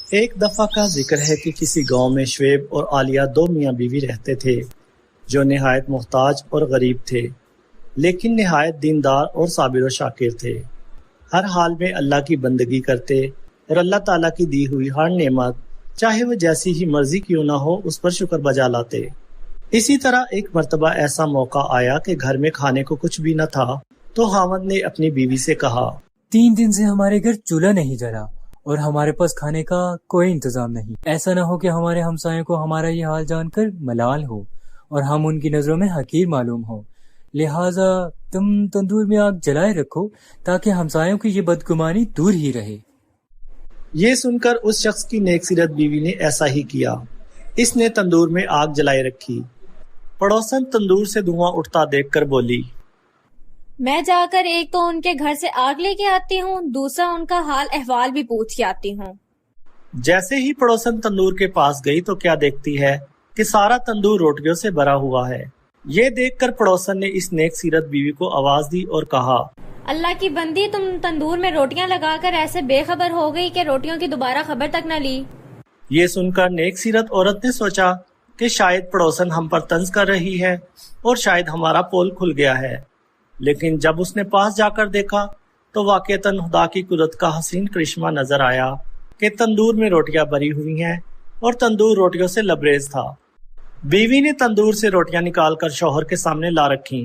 ایک دفعہ کا ذکر ہے کہ کسی گاؤں میں شعیب اور عالیہ دو میاں بیوی رہتے تھے جو نہایت محتاج اور غریب تھے، لیکن نہایت دیندار اور صابر و شاکر تھے۔ ہر حال میں اللہ کی بندگی کرتے اور اللہ تعالیٰ کی دی ہوئی ہر نعمت چاہے وہ جیسی ہی مرضی کیوں نہ ہو اس پر شکر بجا لاتے۔ اسی طرح ایک مرتبہ ایسا موقع آیا کہ گھر میں کھانے کو کچھ بھی نہ تھا تو خاوند نے اپنی بیوی سے کہا، 3 دن سے ہمارے گھر چولہا نہیں جلا اور ہمارے پاس کھانے کا کوئی انتظام نہیں۔ ایسا نہ ہو کہ ہمارے ہمسایوں کو ہمارا یہ حال جان کر ملال ہو اور ہم ان کی نظروں میں حقیر معلوم ہو، لہٰذا تم تندور میں آگ جلائے رکھو تاکہ ہمسایوں کی یہ بدگمانی دور ہی رہے۔ یہ سن کر اس شخص کی نیک سیرت بیوی نے ایسا ہی کیا۔ اس نے تندور میں آگ جلائے رکھی۔ پڑوسن تندور سے دھواں اٹھتا دیکھ کر بولی، میں جا کر ایک تو ان کے گھر سے آگ لے کے آتی ہوں، دوسرا ان کا حال احوال بھی پوچھ کے آتی ہوں۔ جیسے ہی پڑوسن تندور کے پاس گئی تو کیا دیکھتی ہے کہ سارا تندور روٹیوں سے بھرا ہوا ہے۔ یہ دیکھ کر پڑوسن نے اس نیک سیرت بیوی کو آواز دی اور کہا، اللہ کی بندی، تم تندور میں روٹیاں لگا کر ایسے بے خبر ہو گئی کہ روٹیوں کی دوبارہ خبر تک نہ لی۔ یہ سن کر نیک سیرت عورت نے سوچا کہ شاید پڑوسن ہم پر طنز کر رہی ہے اور شاید ہمارا پول کھل گیا ہے، لیکن جب اس نے پاس جا کر دیکھا تو واقعتاً خدا کی قدرت کا حسین کرشمہ نظر آیا کہ تندور میں روٹیاں بری ہوئی ہیں اور تندور روٹیوں سے لبریز تھا۔ بیوی نے تندور سے روٹیاں نکال کر شوہر کے سامنے لا رکھیں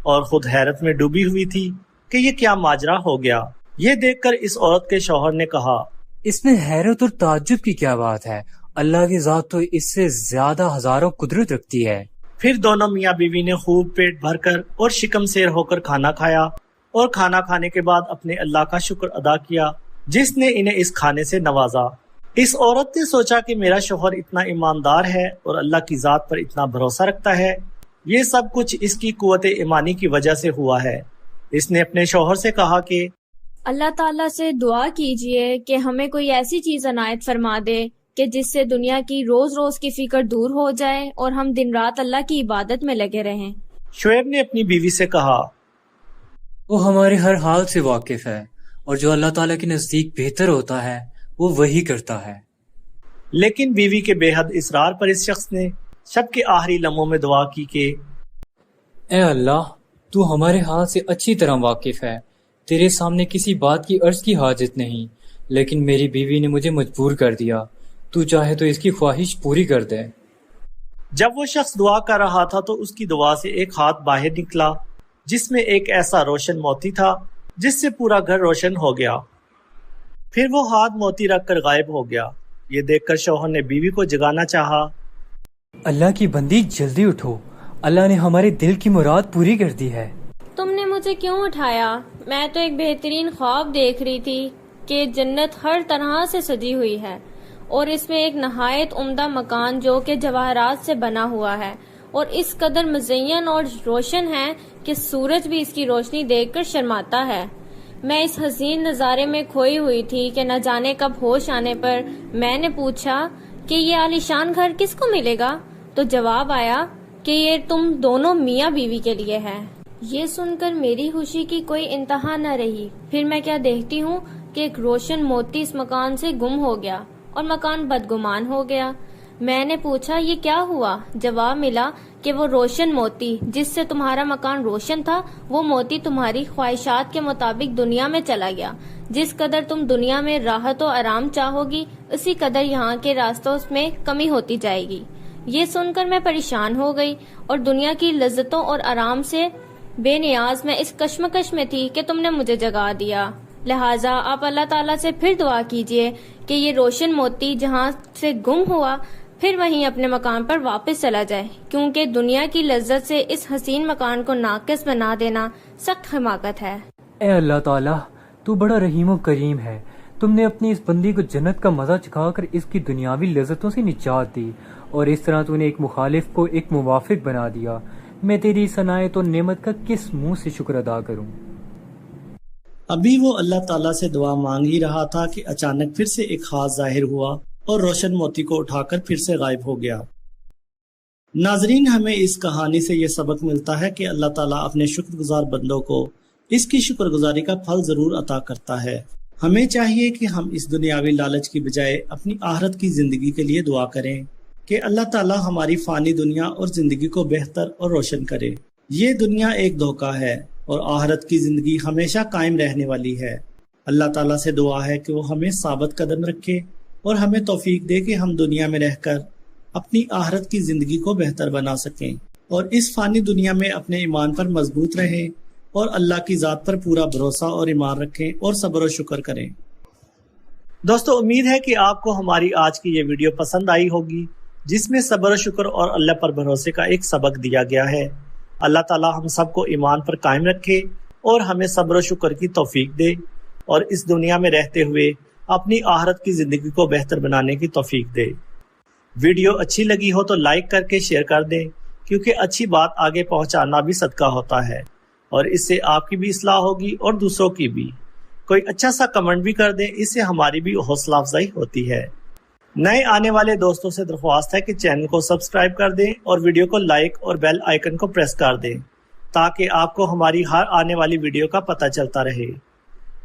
اور خود حیرت میں ڈوبی ہوئی تھی کہ یہ کیا ماجرا ہو گیا۔ یہ دیکھ کر اس عورت کے شوہر نے کہا، اس میں حیرت اور تعجب کی کیا بات ہے؟ اللہ کی ذات تو اس سے زیادہ ہزاروں قدرت رکھتی ہے۔ پھر دونوں میاں بیوی نے خوب پیٹ بھر کر اور شکم سیر ہو کر کھانا کھایا اور کھانا کھانے کے بعد اپنے اللہ کا شکر ادا کیا جس نے انہیں اس کھانے سے نوازا۔ اس عورت نے سوچا کہ میرا شوہر اتنا ایماندار ہے اور اللہ کی ذات پر اتنا بھروسہ رکھتا ہے، یہ سب کچھ اس کی قوت ایمانی کی وجہ سے ہوا ہے۔ اس نے اپنے شوہر سے کہا کہ اللہ تعالیٰ سے دعا کیجئے کہ ہمیں کوئی ایسی چیز عنایت فرما دے کہ جس سے دنیا کی روز روز کی فکر دور ہو جائے اور ہم دن رات اللہ کی عبادت میں لگے رہیں۔ شعیب نے اپنی بیوی سے کہا، وہ ہمارے ہر حال سے واقف ہے اور جو اللہ تعالیٰ کے نزدیک بہتر ہوتا ہے وہ وہی کرتا ہے۔ لیکن بیوی کے بے حد اصرار پر اس شخص نے شب کے آخری لمحوں میں دعا کی کہ اے اللہ، تو ہمارے حال سے اچھی طرح واقف ہے، تیرے سامنے کسی بات کی عرض کی حاجت نہیں، لیکن میری بیوی نے مجھے مجبور کر دیا، تو چاہے تو اس کی خواہش پوری کر دے۔ جب وہ شخص دعا کر رہا تھا تو اس کی دعا سے ایک ہاتھ باہر نکلا جس میں ایک ایسا روشن موتی تھا جس سے پورا گھر روشن ہو گیا۔ پھر وہ ہاتھ موتی رکھ کر غائب ہو گیا۔ یہ دیکھ کر شوہر نے بیوی کو جگانا چاہا۔ اللہ کی بندی، جلدی اٹھو، اللہ نے ہمارے دل کی مراد پوری کر دی ہے۔ تم نے مجھے کیوں اٹھایا؟ میں تو ایک بہترین خواب دیکھ رہی تھی کہ جنت ہر طرح سے سجی ہوئی ہے اور اس میں ایک نہایت عمدہ مکان جو کہ جواہرات سے بنا ہوا ہے اور اس قدر مزین اور روشن ہے کہ سورج بھی اس کی روشنی دیکھ کر شرماتا ہے۔ میں اس حسین نظارے میں کھوئی ہوئی تھی کہ نہ جانے کب ہوش آنے پر میں نے پوچھا کہ یہ عالیشان گھر کس کو ملے گا، تو جواب آیا کہ یہ تم دونوں میاں بیوی کے لیے ہے۔ یہ سن کر میری خوشی کی کوئی انتہا نہ رہی۔ پھر میں کیا دیکھتی ہوں کہ ایک روشن موتی اس مکان سے گم ہو گیا اور مکان بدگمان ہو گیا۔ میں نے پوچھا یہ کیا ہوا؟ جواب ملا کہ وہ روشن موتی جس سے تمہارا مکان روشن تھا، وہ موتی تمہاری خواہشات کے مطابق دنیا میں چلا گیا۔ جس قدر تم دنیا میں راحت و آرام چاہو گی، اسی قدر یہاں کے راستوں میں کمی ہوتی جائے گی۔ یہ سن کر میں پریشان ہو گئی اور دنیا کی لذتوں اور آرام سے بے نیاز میں اس کشمکش میں تھی کہ تم نے مجھے جگا دیا۔ لہٰذا آپ اللہ تعالیٰ سے پھر دعا کیجئے کہ یہ روشن موتی جہاں سے گم ہوا پھر وہیں اپنے مکان پر واپس چلا جائے، کیونکہ دنیا کی لذت سے اس حسین مکان کو ناقص بنا دینا سخت حماقت ہے۔ اے اللہ تعالیٰ، تو بڑا رحیم و کریم ہے، تم نے اپنی اس بندی کو جنت کا مزہ چکھا کر اس کی دنیاوی لذتوں سے نجات دی اور اس طرح تو نے ایک مخالف کو ایک موافق بنا دیا۔ میں تیری اس عنایت اور نعمت کا کس منہ سے شکر ادا کروں؟ ابھی وہ اللہ تعالیٰ سے دعا مانگ ہی رہا تھا کہ اچانک پھر سے ایک ہاتھ ظاہر ہوا اور روشن موتی کو اٹھا کر پھر سے غائب ہو گیا۔ ناظرین، ہمیں اس کہانی سے یہ سبق ملتا ہے کہ اللہ تعالیٰ اپنے شکر گزار بندوں کو اس کی شکر گزاری کا پھل ضرور عطا کرتا ہے۔ ہمیں چاہیے کہ ہم اس دنیاوی لالچ کی بجائے اپنی آخرت کی زندگی کے لیے دعا کریں کہ اللہ تعالی ہماری فانی دنیا اور زندگی کو بہتر اور روشن کرے۔ یہ دنیا ایک دھوکہ ہے اور آخرت کی زندگی ہمیشہ قائم رہنے والی ہے۔ اللہ تعالیٰ سے دعا ہے کہ وہ ہمیں ثابت قدم رکھے اور ہمیں توفیق دے کہ ہم دنیا میں رہ کر اپنی آخرت کی زندگی کو بہتر بنا سکیں اور اس فانی دنیا میں اپنے ایمان پر مضبوط رہیں اور اللہ کی ذات پر پورا بھروسہ اور ایمان رکھیں اور صبر و شکر کریں۔ دوستو، امید ہے کہ آپ کو ہماری آج کی یہ ویڈیو پسند آئی ہوگی، جس میں صبر و شکر اور اللہ پر بھروسے کا ایک سبق دیا گیا ہے۔ اللہ تعالیٰ ہم سب کو ایمان پر قائم رکھے اور ہمیں صبر و شکر کی توفیق دے اور اس دنیا میں رہتے ہوئے اپنی آخرت کی زندگی کو بہتر بنانے کی توفیق دے۔ ویڈیو اچھی لگی ہو تو لائک کر کے شیئر کر دیں، کیونکہ اچھی بات آگے پہنچانا بھی صدقہ ہوتا ہے اور اس سے آپ کی بھی اصلاح ہوگی اور دوسروں کی بھی۔ کوئی اچھا سا کمنٹ بھی کر دیں، اس سے ہماری بھی حوصلہ افزائی ہوتی ہے۔ نئے آنے والے دوستوں سے درخواست ہے کہ چینل کو سبسکرائب کر دیں اور ویڈیو کو لائک اور بیل آئیکن کو پریس کر دیں تاکہ آپ کو ہماری ہر آنے والی ویڈیو کا پتہ چلتا رہے۔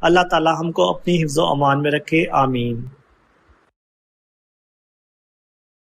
اللہ تعالی ہم کو اپنی حفظ و امان میں رکھے، آمین۔